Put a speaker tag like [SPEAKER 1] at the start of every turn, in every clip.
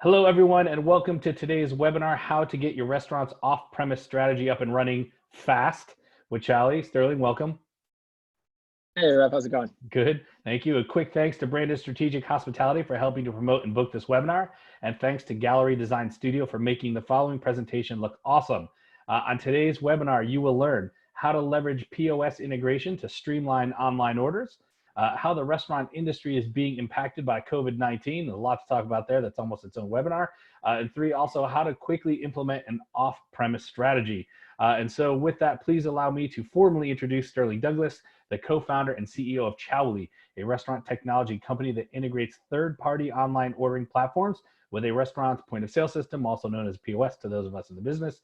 [SPEAKER 1] Hello, everyone, and welcome to today's webinar, How to Get Your Restaurant's Off-Premise Strategy Up and Running Fast with Chowly. Sterling, welcome.
[SPEAKER 2] Hey, Rev, how's it going?
[SPEAKER 1] Good, thank you. A quick thanks to Brandon Strategic Hospitality for helping to promote and book this webinar, and thanks to Gallery Design Studio for making the following presentation look awesome. On today's webinar, you will learn how to leverage POS integration to streamline online orders, how the restaurant industry is being impacted by COVID-19. There's a lot to talk about there. That's almost its own webinar. And 3, also how to quickly implement an off-premise strategy. And so with that, please allow me to formally introduce Sterling Douglas, the co-founder and CEO of Chowly, a restaurant technology company that integrates third-party online ordering platforms with a restaurant's point-of-sale system, also known as POS to those of us in the business.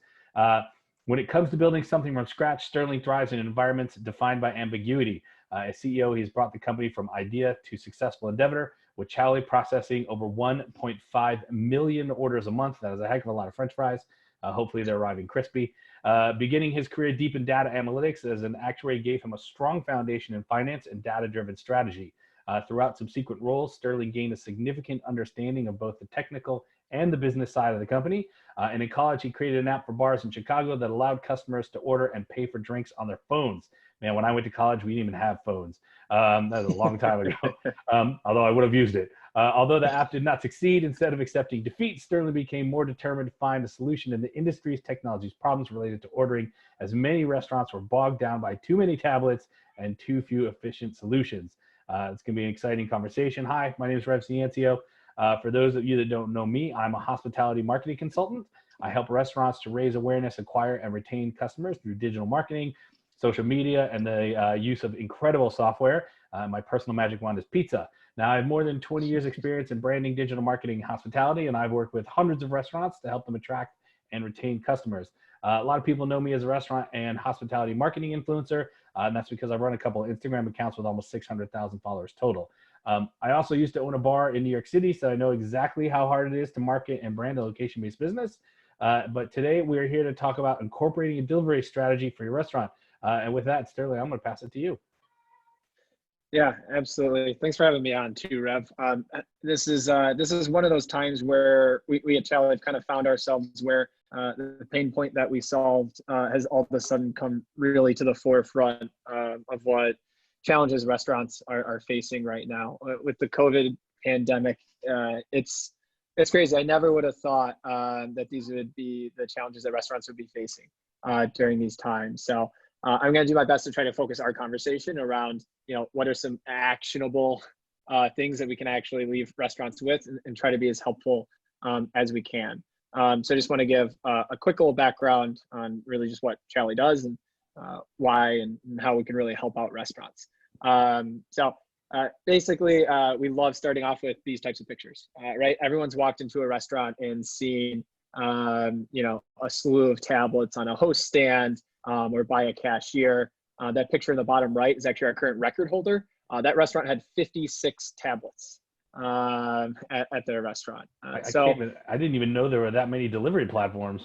[SPEAKER 1] When it comes to building something from scratch, Sterling thrives in environments defined by ambiguity. As CEO, he's brought the company from idea to successful endeavor, with Chowly processing over 1.5 million orders a month. That is a heck of a lot of French fries. Hopefully they're arriving crispy. Beginning his career deep in data analytics as an actuary gave him a strong foundation in finance and data-driven strategy. Throughout subsequent roles, Sterling gained a significant understanding of both the technical and the business side of the company. And in college, he created an app for bars in Chicago that allowed customers to order and pay for drinks on their phones. Man, when I went to college, we didn't even have phones. That was a long time ago, although I would have used it. Although the app did not succeed, instead of accepting defeat, Sterling became more determined to find a solution in the industry's technology's problems related to ordering, as many restaurants were bogged down by too many tablets and too few efficient solutions. It's going to be an exciting conversation. Hi, my name is Rev Ciancio. For those of you that don't know me, I'm a hospitality marketing consultant. I help restaurants to raise awareness, acquire, and retain customers through digital marketing, social media, and the use of incredible software. My personal magic wand is pizza. Now, I have more than 20 years experience in branding, digital marketing, hospitality, and I've worked with hundreds of restaurants to help them attract and retain customers. A lot of people know me as a restaurant and hospitality marketing influencer, and that's because I run a couple of Instagram accounts with almost 600,000 followers total. I also used to own a bar in New York City, so I know exactly how hard it is to market and brand a location-based business. But today, we are here to talk about incorporating a delivery strategy for your restaurant. And with that, Sterling, I'm going to pass it to you.
[SPEAKER 2] Yeah, absolutely. Thanks for having me on too, Rev. This is one of those times where we at Chowly have kind of found ourselves where the pain point that we solved has all of a sudden come really to the forefront of what challenges restaurants are facing right now. With the COVID pandemic, it's crazy. I never would have thought that these would be the challenges that restaurants would be facing during these times. So I'm going to do my best to try to focus our conversation around, what are some actionable things that we can actually leave restaurants with and try to be as helpful as we can. So I just want to give a quick little background on really just what Chowly does and why and how we can really help out restaurants. Basically, we love starting off with these types of pictures, right? Everyone's walked into a restaurant and seen, a slew of tablets on a host stand or by a cashier. That picture in the bottom right is actually our current record holder. That restaurant had 56 tablets at their restaurant.
[SPEAKER 1] I didn't even know there were that many delivery platforms.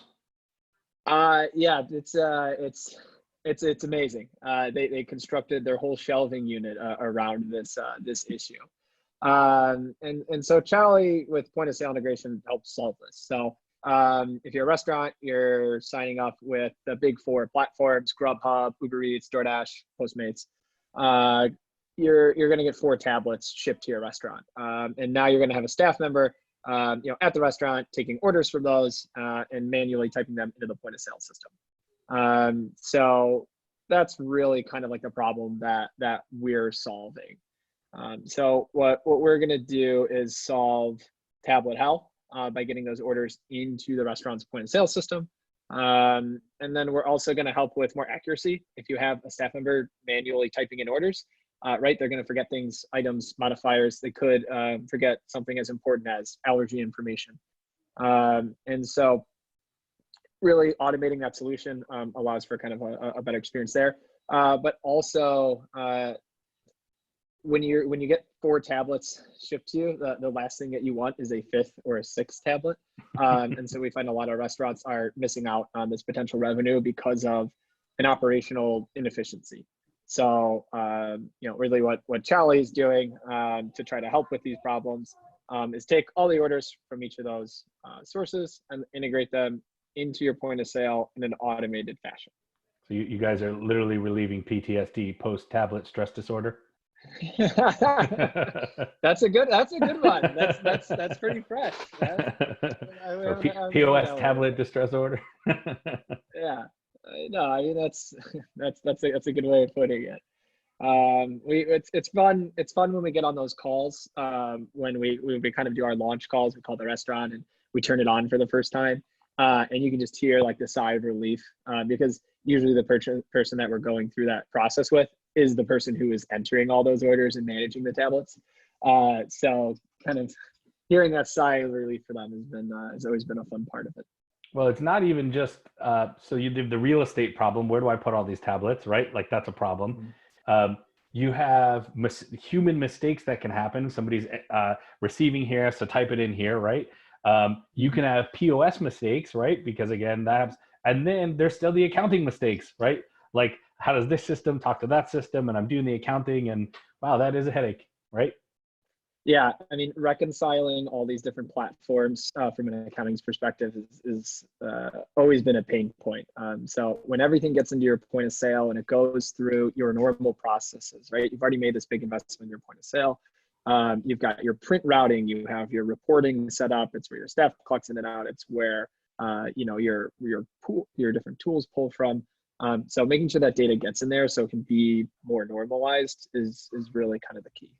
[SPEAKER 2] Yeah, it's amazing. They constructed their whole shelving unit around this issue. And so Chowly with point of sale integration helps solve this. So if you're a restaurant, you're signing up with the big 4 platforms, Grubhub, Uber Eats, DoorDash, Postmates. You're going to get 4 tablets shipped to your restaurant. And now you're going to have a staff member, at the restaurant taking orders from those and manually typing them into the point of sale system. So that's really kind of like the problem that we're solving. So what we're going to do is solve tablet hell by getting those orders into the restaurant's point of sale system. And then we're also going to help with more accuracy. If you have a staff member manually typing in orders, right, they're going to forget things, items, modifiers. They could forget something as important as allergy information. And so really automating that solution allows for kind of a better experience there. But also, when you get 4 tablets shipped to you, the last thing that you want is a 5th or a 6th tablet. And so we find a lot of restaurants are missing out on this potential revenue because of an operational inefficiency. So, really what Chowly is doing to try to help with these problems is take all the orders from each of those sources and integrate them into your point of sale in an automated fashion.
[SPEAKER 1] So you guys are literally relieving PTSD, post-tablet stress disorder.
[SPEAKER 2] That's a good one. That's pretty fresh.
[SPEAKER 1] Or POS tablet distress order.
[SPEAKER 2] Yeah, no, I mean that's a good way of putting it. It's fun. It's fun when we get on those calls. When we kind of do our launch calls, we call the restaurant and we turn it on for the first time. And you can just hear like the sigh of relief, because usually the person that we're going through that process with is the person who is entering all those orders and managing the tablets. So kind of hearing that sigh of relief for them has always been a fun part of it.
[SPEAKER 1] Well, it's not even just, so you did the real estate problem. Where do I put all these tablets, right? Like that's a problem. You have human mistakes that can happen. Somebody's receiving here, so type it in here, right? You can have POS mistakes, right? Because again, and then there's still the accounting mistakes, right? Like how does this system talk to that system? And I'm doing the accounting and wow, that is a headache, right?
[SPEAKER 2] Yeah, I mean, reconciling all these different platforms from an accounting perspective is always been a pain point. So when everything gets into your point of sale and it goes through your normal processes, right? You've already made this big investment in your point of sale. You've got your print routing, you have your reporting set up. It's where your staff collects in and out. It's where your different tools pull from. So making sure that data gets in there so it can be more normalized is really kind of the key.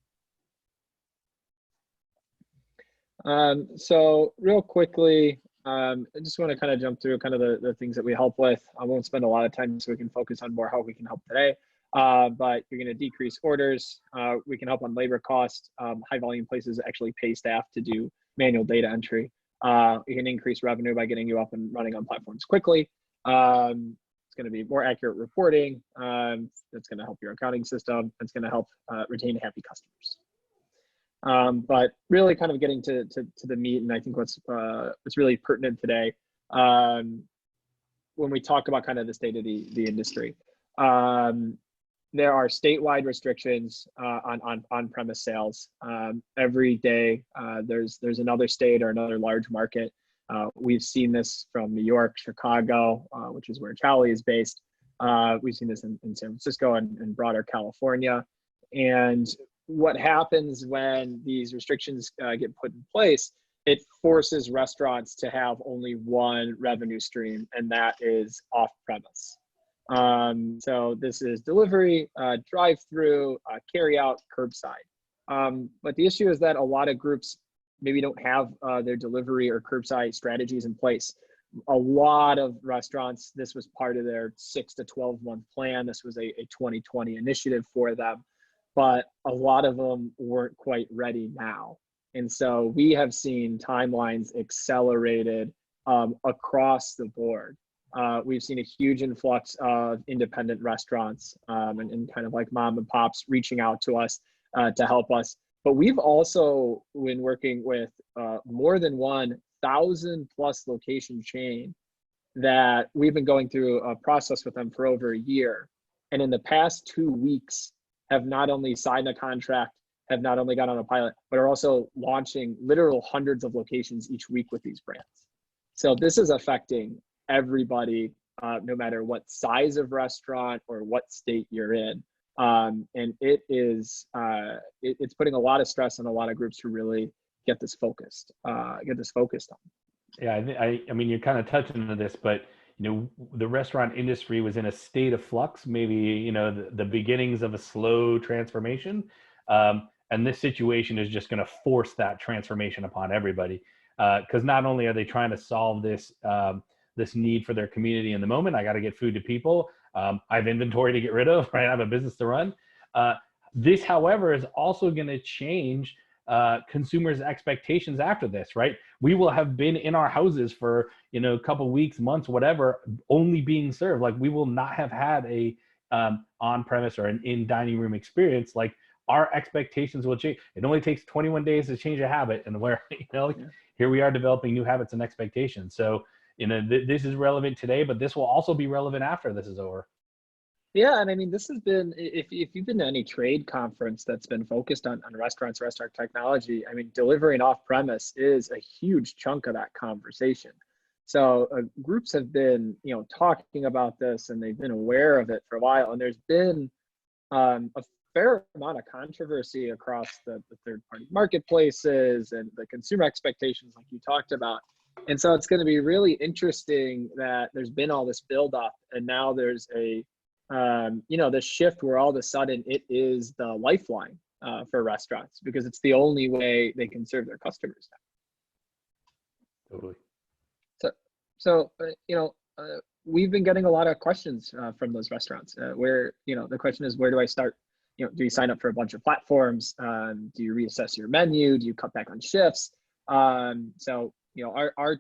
[SPEAKER 2] So real quickly, I just want to kind of jump through kind of the things that we help with. I won't spend a lot of time so we can focus on more how we can help today. But you're going to decrease orders. We can help on labor costs. High volume places actually pay staff to do manual data entry. We can increase revenue by getting you up and running on platforms quickly. It's going to be more accurate reporting. It's going to help your accounting system. It's going to help retain happy customers. But really kind of getting to the meat, and I think what's really pertinent today, when we talk about kind of the state of the industry, there are statewide restrictions on on-premise sales. Every day, there's another state or another large market. We've seen this from New York, Chicago, which is where Chowly is based. We've seen this in San Francisco and broader California. And what happens when these restrictions get put in place, it forces restaurants to have only one revenue stream, and that is off-premise. So this is delivery, drive-through, carry-out, curbside. But the issue is that a lot of groups maybe don't have their delivery or curbside strategies in place. A lot of restaurants, this was part of their 6 to 12-month plan. This was a 2020 initiative for them. But a lot of them weren't quite ready now. And so we have seen timelines accelerated across the board. We've seen a huge influx of independent restaurants and kind of like mom and pops reaching out to us to help us. But we've also been working with more than 1,000+ location chain that we've been going through a process with them for over a year. And in the past 2 weeks, have not only signed a contract, have not only got on a pilot, but are also launching literal hundreds of locations each week with these brands. So this is affecting everybody, no matter what size of restaurant or what state you're in. And it is, it's putting a lot of stress on a lot of groups to really get this focused on.
[SPEAKER 1] Yeah, I mean, you're kind of touching on this, but the restaurant industry was in a state of flux, maybe, the beginnings of a slow transformation. And this situation is just going to force that transformation upon everybody. Because not only are they trying to solve this need for their community in the moment, I got to get food to people. I have inventory to get rid of, right? I have a business to run. This, however, is also going to change consumers' expectations after this, right? We will have been in our houses for a couple weeks, months, whatever, only being served. Like we will not have had a on-premise or an in-dining room experience. Like our expectations will change. It only takes 21 days to change a habit, and here we are developing new habits and expectations. So this is relevant today, but this will also be relevant after this is over.
[SPEAKER 2] Yeah, and I mean, this has been, if you've been to any trade conference that's been focused on restaurants, restaurant technology, I mean, delivering off premise is a huge chunk of that conversation. So groups have been, talking about this, and they've been aware of it for a while. And there's been a fair amount of controversy across the third-party marketplaces and the consumer expectations, like you talked about. And so it's going to be really interesting that there's been all this buildup, and now there's this shift where all of a sudden it is the lifeline for restaurants, because it's the only way they can serve their customers now.
[SPEAKER 1] Totally.
[SPEAKER 2] So we've been getting a lot of questions from those restaurants where, the question is, where do I start? Do you sign up for a bunch of platforms? Do you reassess your menu? Do you cut back on shifts? Our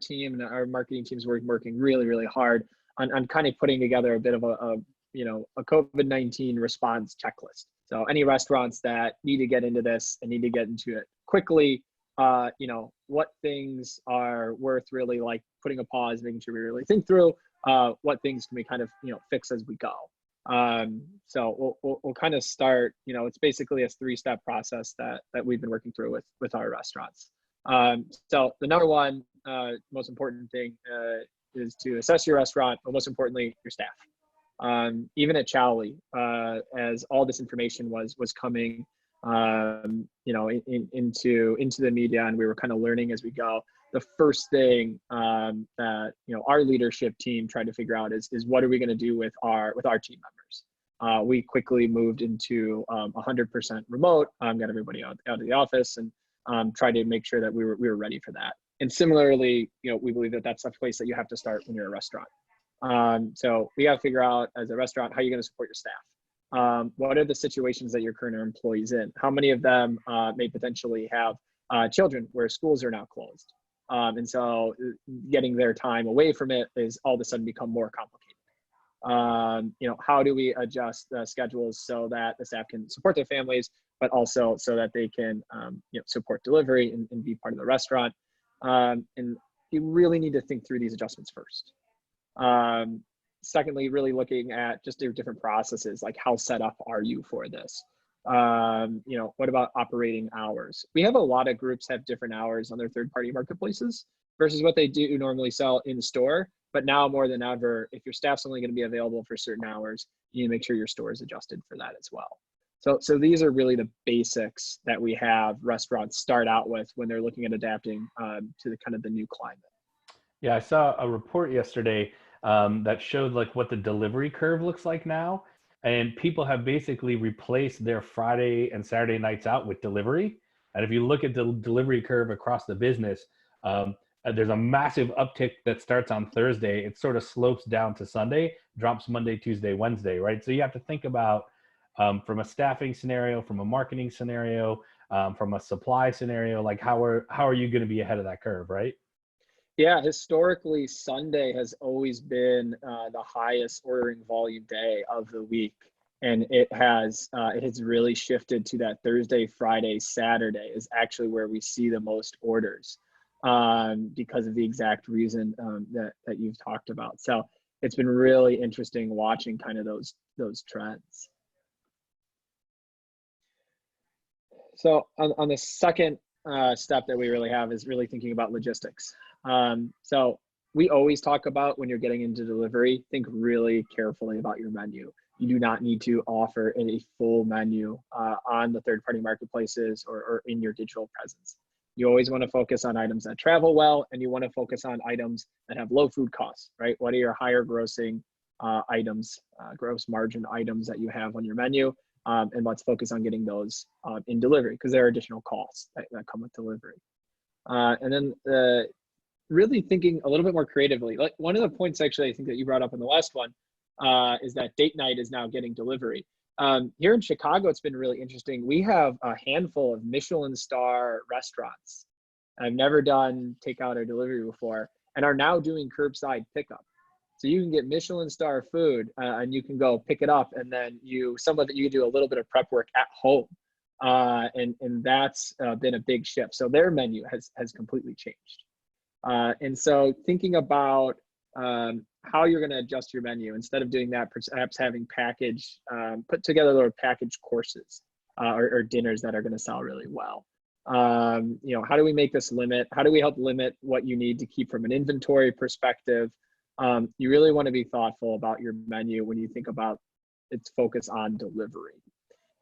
[SPEAKER 2] team and our marketing teams were working really, really hard on kind of putting together a bit of a COVID-19 response checklist. So any restaurants that need to get into this and need to get into it quickly, what things are worth really like putting a pause, making sure we really think through, what things can we kind of, fix as we go. So we'll kind of start, it's basically a 3-step process that we've been working through with our restaurants. So the number one, most important thing is to assess your restaurant, but most importantly, your staff. Even at Chowly, as all this information was coming, into the media, and we were kind of learning as we go. The first thing that our leadership team tried to figure out is what are we going to do with our team members. We quickly moved into 100% remote, got everybody out of the office, and tried to make sure that we were ready for that. And similarly, we believe that that's a place that you have to start when you're a restaurant. So we got to figure out as a restaurant how you're going to support your staff. What are the situations that your current employees in? How many of them may potentially have children where schools are now closed? And so getting their time away from it is all of a sudden become more complicated. How do we adjust the schedules so that the staff can support their families, but also so that they can support delivery and be part of the restaurant? And you really need to think through these adjustments first. Secondly, really looking at just their different processes, like how set up are you for this? What about operating hours? We have a lot of groups have different hours on their third-party marketplaces versus what they do normally sell in store. But now more than ever, if your staff's only going to be available for certain hours, you need to make sure your store is adjusted for that as well. So these are really the basics that we have restaurants start out with when they're looking at adapting to the kind of the new climate.
[SPEAKER 1] Yeah, I saw a report yesterday that showed like what the delivery curve looks like now. And people have basically replaced their Friday and Saturday nights out with delivery. And if you look at the delivery curve across the business, there's a massive uptick that starts on Thursday. It sort of slopes down to Sunday, drops Monday, Tuesday, Wednesday, right? So you have to think about from a staffing scenario, from a marketing scenario, from a supply scenario, like how are you going to be ahead of that curve, right?
[SPEAKER 2] Yeah, historically, Sunday has always been the highest ordering volume day of the week, and it has really shifted to that Thursday, Friday, Saturday is actually where we see the most orders because of the exact reason that you've talked about. So it's been really interesting watching kind of those trends. So on the second step that we really have is really thinking about logistics. So we always talk about when you're getting into delivery, think really carefully about your menu. You do not need to offer a full menu on the third-party marketplaces or in your digital presence. You always want to focus on items that travel well, and you want to focus on items that have low food costs, right? What are your higher grossing items, gross margin items that you have on your menu? And let's focus on getting those in delivery, because there are additional costs that come with delivery. And then really thinking a little bit more creatively. Like one of the points actually I think that you brought up in the last one is that date night is now getting delivery. Here in Chicago, it's been really interesting. We have a handful of Michelin star restaurants. I've never done takeout or delivery before, and are now doing curbside pickup. So you can get Michelin star food and you can go pick it up, and then some of it you can do a little bit of prep work at home. And that's been a big shift. So their menu has completely changed. And so thinking about how you're going to adjust your menu. Instead of doing that, perhaps having put together little package courses or dinners that are going to sell really well. How do we make this limit? How do we help limit what you need to keep from an inventory perspective? You really want to be thoughtful about your menu when you think about its focus on delivery.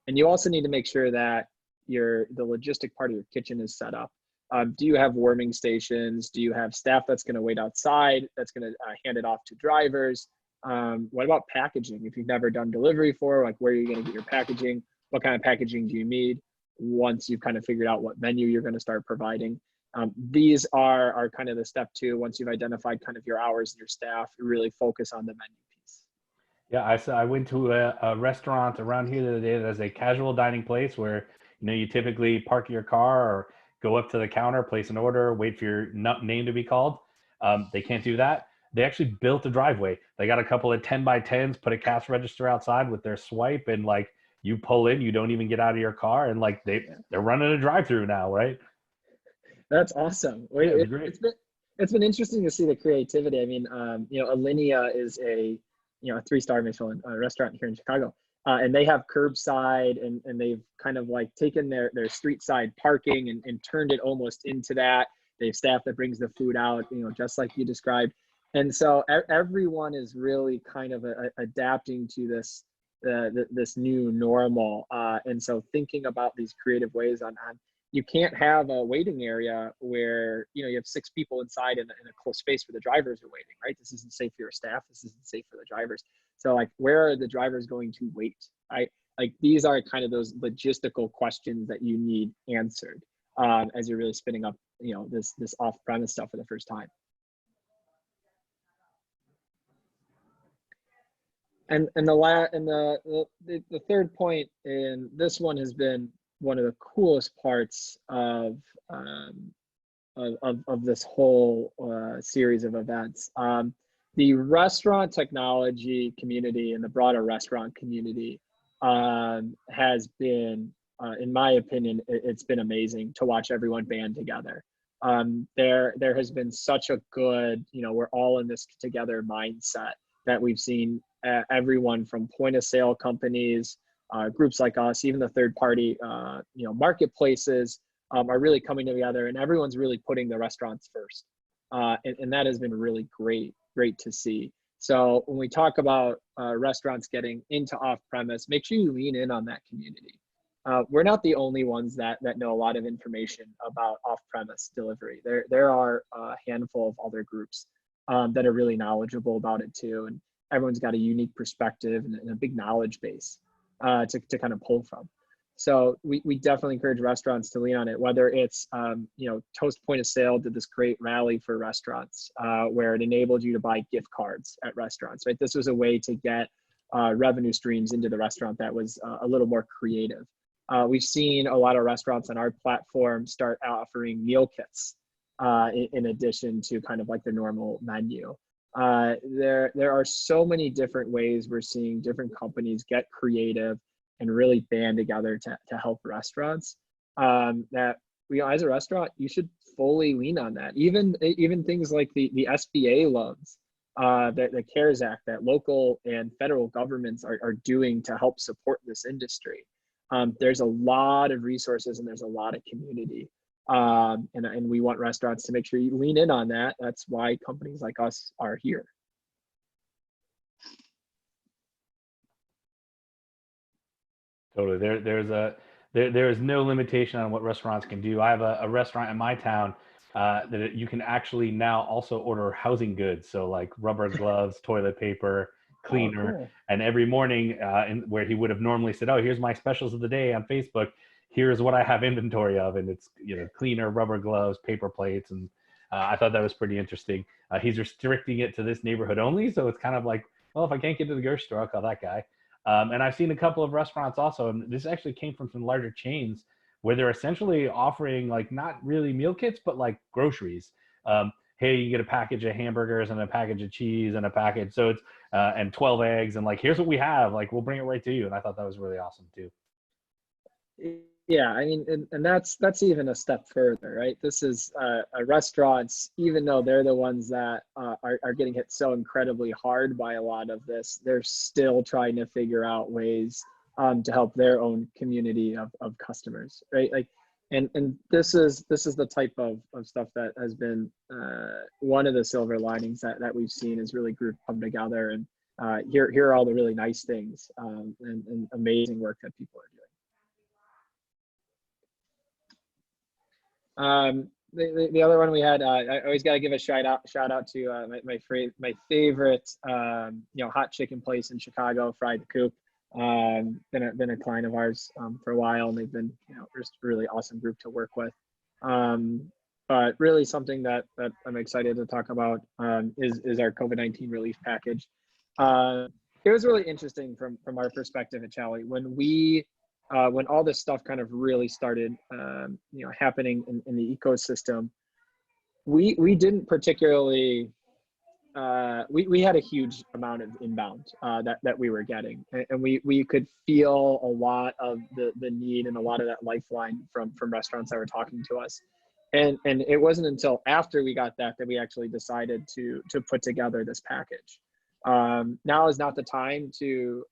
[SPEAKER 2] And you also need to make sure that the logistic part of your kitchen is set up. Do you have warming stations? Do you have staff that's going to wait outside, that's going to hand it off to drivers? What about packaging? If you've never done delivery for, like, where are you going to get your packaging? What kind of packaging do you need once you've kind of figured out what menu you're going to start providing? These are kind of the step two. Once you've identified kind of your hours and your staff, you really focus on the menu piece.
[SPEAKER 1] Yeah, I went to a restaurant around here the other day that has a casual dining place where, you typically park your car or go up to the counter, place an order, wait for your name to be called. They can't do that. They actually built a driveway. They got a couple of 10 by 10s, put a cash register outside with their swipe, and like, you pull in, you don't even get out of your car, and like they're running a drive-through now, right?
[SPEAKER 2] That's awesome.
[SPEAKER 1] Yeah, it was great.
[SPEAKER 2] It's been interesting to see the creativity. I mean, Alinea is a 3-star Michelin restaurant here in Chicago, and they have curbside, and they've kind of like taken their street side parking and turned it almost into that. They have staff that brings the food out, just like you described. And so everyone is really kind of adapting to this new normal. And so thinking about these creative ways on you can't have a waiting area where, you have 6 people inside in a close space where the drivers are waiting, right? This isn't safe for your staff. This isn't safe for the drivers. So like, where are the drivers going to wait, right? Like, these are kind of those logistical questions that you need answered as you're really spinning up, this off-premise stuff for the first time. And the third point, and this one has been one of the coolest parts of this whole series of events. The restaurant technology community and the broader restaurant community has been, in my opinion, it's been amazing to watch everyone band together. There has been such a good, we're all in this together mindset that we've seen. Everyone from point of sale companies, groups like us, even the third party, marketplaces are really coming together, and everyone's really putting the restaurants first. And that has been really great to see. So when we talk about restaurants getting into off-premise, make sure you lean in on that community. We're not the only ones that know a lot of information about off-premise delivery. There are a handful of other groups that are really knowledgeable about it too. And everyone's got a unique perspective and a big knowledge base to kind of pull from. So we definitely encourage restaurants to lean on it, whether it's, Toast Point of Sale did this great rally for restaurants where it enabled you to buy gift cards at restaurants, right? This was a way to get revenue streams into the restaurant that was a little more creative. We've seen a lot of restaurants on our platform start offering meal kits in addition to kind of like the normal menu. There are so many different ways we're seeing different companies get creative and really band together to help restaurants that, as a restaurant, you should fully lean on that. Even things like the SBA loans, the CARES Act that local and federal governments are doing to help support this industry. There's a lot of resources and there's a lot of community. And we want restaurants to make sure you lean in on that. That's why companies like us are here.
[SPEAKER 1] Totally. There is no limitation on what restaurants can do. I have a restaurant in my town that you can actually now also order housing goods. So like rubber gloves, toilet paper, cleaner.
[SPEAKER 2] Cool.
[SPEAKER 1] And every morning where he would have normally said, oh, here's my specials of the day on Facebook, here's what I have inventory of. And it's, cleaner, rubber gloves, paper plates. And I thought that was pretty interesting. He's restricting it to this neighborhood only. So it's kind of like, well, if I can't get to the grocery store, I'll call that guy. And I've seen a couple of restaurants also, and this actually came from some larger chains where they're essentially offering like not really meal kits, but like groceries. Hey, you get a package of hamburgers and a package of cheese and a package. So it's, and 12 eggs and like, here's what we have, like, we'll bring it right to you. And I thought that was really awesome too.
[SPEAKER 2] Yeah, I mean, and that's even a step further, right? This is restaurants, even though they're the ones that are getting hit so incredibly hard by a lot of this, they're still trying to figure out ways to help their own community of customers, right? Like, and this is the type of stuff that has been one of the silver linings that we've seen is really group come together and here are all the really nice things and amazing work that people are doing. The other one we had, I always got to give a shout out to my favorite, hot chicken place in Chicago, Fried the Coop. Been a client of ours for a while, and they've been, just a really awesome group to work with. But really something that I'm excited to talk about is our COVID-19 relief package. It was really interesting from our perspective at Chowly when all this stuff kind of really started, happening in the ecosystem. We didn't particularly. We had a huge amount of inbound that we were getting, and we could feel a lot of the need and a lot of that lifeline from restaurants that were talking to us. And it wasn't until after we got that we actually decided to put together this package. Now is not the time to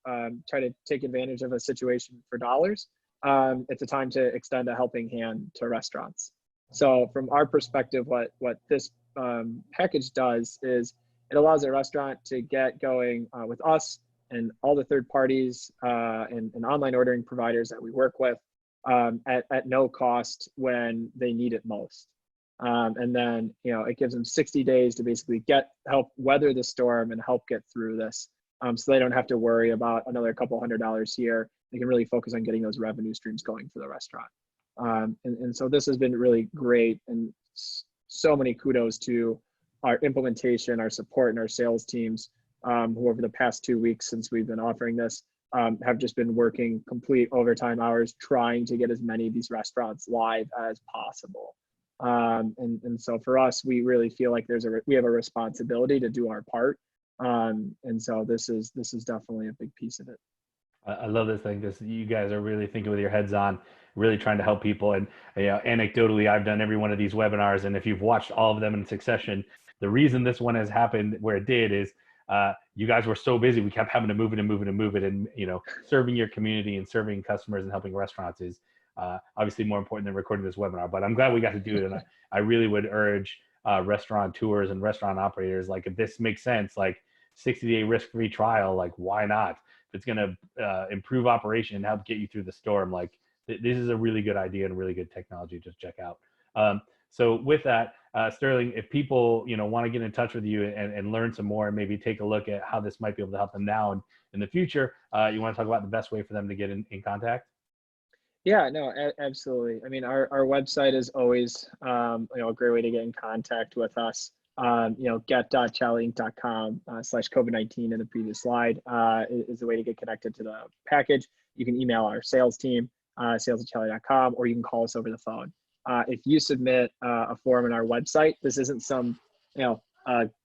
[SPEAKER 2] try to take advantage of a situation for dollars. It's a time to extend a helping hand to restaurants. So from our perspective, what this package does is it allows a restaurant to get going with us and all the third parties and online ordering providers that we work with at no cost when they need it most. And then, it gives them 60 days to basically help weather the storm and help get through this. So they don't have to worry about another couple $100 here. They can really focus on getting those revenue streams going for the restaurant. And so this has been really great, and so many kudos to our implementation, our support, and our sales teams who over the past 2 weeks since we've been offering this have just been working complete overtime hours trying to get as many of these restaurants live as possible. And so for us, we really feel like we have a responsibility to do our part. And so this is definitely a big piece of it.
[SPEAKER 1] I love this thing because you guys are really thinking with your heads on, really trying to help people. And anecdotally, I've done every one of these webinars, and if you've watched all of them in succession, the reason this one has happened where it did is you guys were so busy, we kept having to move it and move it and move it. And serving your community and serving customers and helping restaurants is obviously more important than recording this webinar. But I'm glad we got to do it, and I really would urge restaurateurs and restaurant operators, like, if this makes sense, like 60-day risk-free trial, like, why not? If it's going to improve operation and help get you through the storm, like, this is a really good idea and really good technology to check out. So with that, Sterling, if people want to get in touch with you and learn some more and maybe take a look at how this might be able to help them now and in the future, you want to talk about the best way for them to get in contact?
[SPEAKER 2] Yeah, no, absolutely. I mean, our website is always a great way to get in contact with us. Get.chowlyinc.com /COVID-19 in the previous slide is the way to get connected to the package. You can email our sales team, sales@chowly.com, or you can call us over the phone. If you submit a form on our website, this isn't some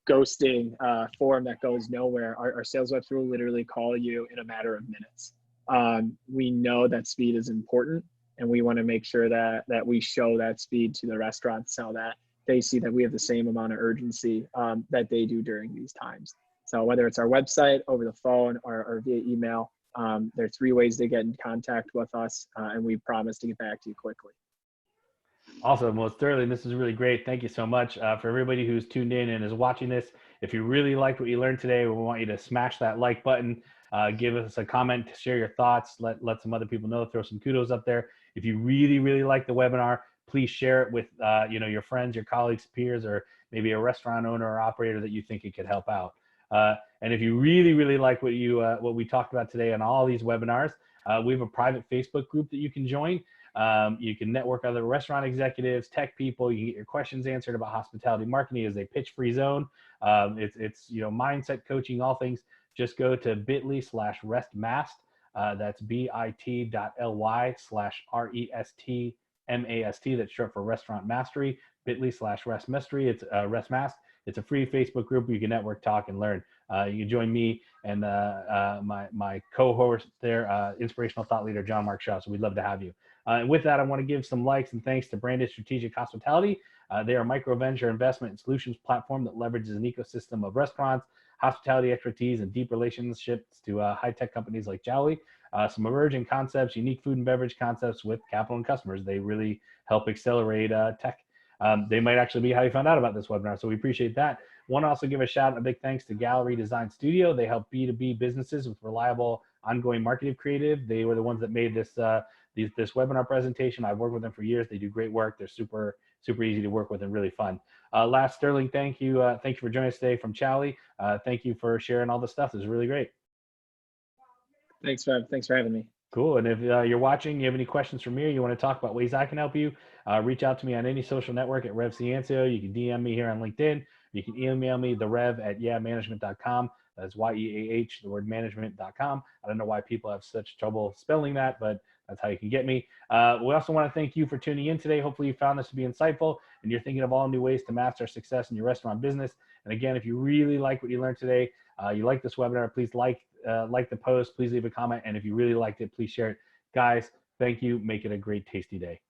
[SPEAKER 2] ghosting form that goes nowhere. Our sales reps will literally call you in a matter of minutes. We know that speed is important, and we want to make sure that we show that speed to the restaurant so that they see that we have the same amount of urgency that they do during these times. So whether it's our website, over the phone, or via email, there are 3 ways to get in contact with us, and we promise to get back to you quickly.
[SPEAKER 1] Awesome. Well, Sterling, this is really great. Thank you so much. For everybody who's tuned in and is watching this, if you really liked what you learned today, we want you to smash that like button, give us a comment, share your thoughts, let some other people know, throw some kudos up there. If you really, really like the webinar, please share it with your friends, your colleagues, peers, or maybe a restaurant owner or operator that you think it could help out. And if you really, really like what we talked about today on all these webinars, we have a private Facebook group that you can join. You can network other restaurant executives, tech people. You can get your questions answered about hospitality marketing as a pitch-free zone. It's mindset coaching, all things. Just go to bit.ly/restmast. That's bit.ly/restmast MAST. That's short for Restaurant Mastery, bit.ly/RestMastery. It's RestMast. It's a free Facebook group where you can network, talk, and learn. You can join me and my co-host there, inspirational thought leader John Mark Shaw. So we'd love to have you. And with that, I want to give some likes and thanks to Branded Strategic Hospitality. They are a micro venture investment and solutions platform that leverages an ecosystem of restaurants, hospitality expertise, and deep relationships to high-tech companies like Chowly. Some emerging concepts, unique food and beverage concepts with capital and customers. They really help accelerate tech. They might actually be how you found out about this webinar, so we appreciate that. Want to also give a shout and a big thanks to Gallery Design Studio. They help B2B businesses with reliable, ongoing marketing creative. They were the ones that made this this webinar presentation. I've worked with them for years. They do great work. They're super easy to work with and really fun. Last, Sterling, thank you for joining us today from Chowly. Thank you for sharing all the stuff. This is really great.
[SPEAKER 2] Thanks for having me.
[SPEAKER 1] Cool. And if you're watching, you have any questions for me, or you want to talk about ways I can help you, reach out to me on any social network at Rev Ciancio. You can DM me here on LinkedIn. You can email me, therev@yeahmanagement.com. That's YEAH, the word management.com. I don't know why people have such trouble spelling that, but that's how you can get me. We also want to thank you for tuning in today. Hopefully you found this to be insightful and you're thinking of all new ways to master success in your restaurant business. And again, if you really like what you learned today, you like this webinar, please like the post, please leave a comment. And if you really liked it, please share it. Guys, thank you. Make it a great, tasty day.